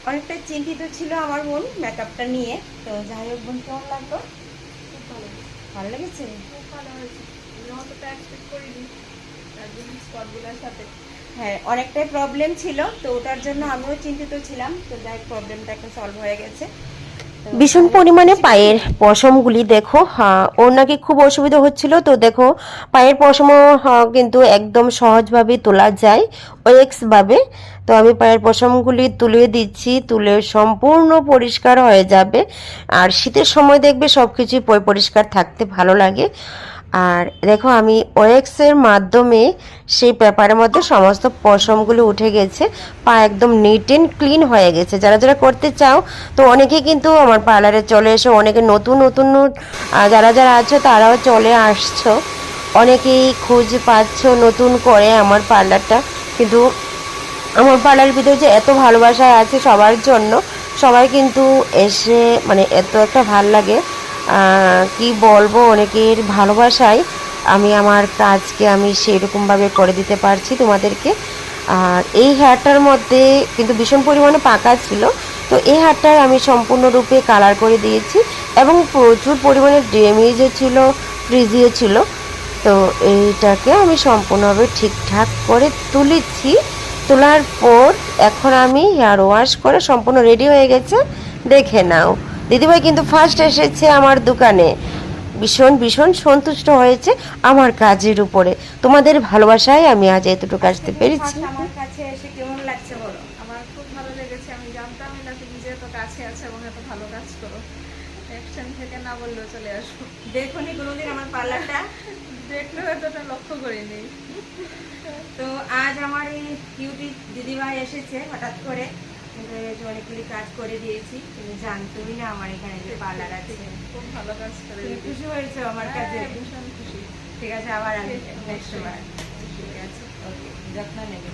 অনেকটা চিন্তিত ছিল আমার বোন মেকআপটা নিয়ে। তো যাই হোক বোন, কেমন লাগলো? খুব ভালো, ভালো লেগেছে? খুব ভালো হয়েছে। আমি অতটা এক্সপেক্ট করিনি দার্জিলিং স্পটগুলোর সাথে। হ্যাঁ, অনেকটাই প্রবলেম ছিল, তো ওটার জন্য আমিও চিন্তিত ছিলাম। তো যাই হোক, প্রবলেমটা এখন সলভ হয়ে গেছে। তো ভীষণ যাই হোক, পরিমাণে খুশি তো পায়ের তুমি? পশমগুলি দেখো, হ্যাঁ ওর নাকি খুব অসুবিধা হচ্ছিল। তো দেখো পায়ের পশমও কিন্তু একদম সহজভাবে তোলা যায় ওয়েক্স ভাবে। তো আমি পায়ের পশমগুলি তুলে দিচ্ছি, তুলে সম্পূর্ণ পরিষ্কার হয়ে যাবে। আর শীতের সময় দেখবে সব কিছুই পরিষ্কার থাকতে ভালো লাগে। আর দেখো আমি ওয়েক্সের মাধ্যমে সেই পেপারের মধ্যে সমস্ত পশমগুলো উঠে গেছে, পা একদম নিট অ্যান্ড ক্লিন হয়ে গেছে। যারা যারা করতে চাও তো অনেকেই কিন্তু আমার পার্লারে চলে এসো, অনেকে নতুন নতুন যারা যারা আছো তারাও চলে আসছো, অনেকেই খুঁজ পাচ্ছ নতুন করে আমার পার্লারটা। কিন্তু আমার পার্লারের ভিতরে যে এত ভালোবাসা আছে সবার জন্য, সবাই কিন্তু এসে মানে এত একটা ভাল লাগে, কি বলবো, অনেকের ভালোবাসায় আমি আমার কাজকে আমি সেরকমভাবে করে দিতে পারছি তোমাদেরকে। আর এই হেয়ারটার মধ্যে কিন্তু ভীষণ পরিমাণে পাকা ছিল, তো এই হেয়ারটার আমি সম্পূর্ণরূপে কালার করে দিয়েছি এবং প্রচুর পরিমাণে ড্যামেজও ছিল, ফ্রিজিও ছিল। তো এইটাকে আমি সম্পূর্ণভাবে ঠিকঠাক করে তুলেছি। তোলার পর এখন আমি হেয়ার ওয়াশ করে সম্পূর্ণ রেডি হয়ে গেছে। দেখে নাও, দিদিভাই কিন্তু ফার্স্ট এসেছে আমার দোকানে, ভীষণ ভীষণ সন্তুষ্ট হয়েছে আমার কাজের উপরে। তোমাদের ভালোবাসায় আমি আজ এতটুকু আজকে আসতে তুমি পেরেছি। ফার্স্ট আমার কাছে এসে কেমন লাগছে বলো? আমার খুব ভালো লেগেছে। আমি জানতামই না তুমি যে এত কাছে আছো এবং এত ভালো কাজ করো। নেক্সট টাইম থেকে না বললেও চলে আসবো। দেখোনি কোনোদিন আমার পার্লারটা? দেখলেও এতটা লক্ষ্য করিনি। তো আজ আমার এই কিউটি দিদিভাই এসেছে হঠাৎ করে, কিন্তু এই যে অনেকগুলি কাজ করে দিয়েছি। তুমি জানতোই না আমার এখানে যে পার্লার আছে। খুব ভালো কাজ করে তুমি খুশি হয়েছো আমার কাছে? হ্যাঁ, ভীষণ খুশি। ঠিক আছে, আবার আমি নেক্সট বার। ঠিক আছে, ওকে, যত্ন নেবে।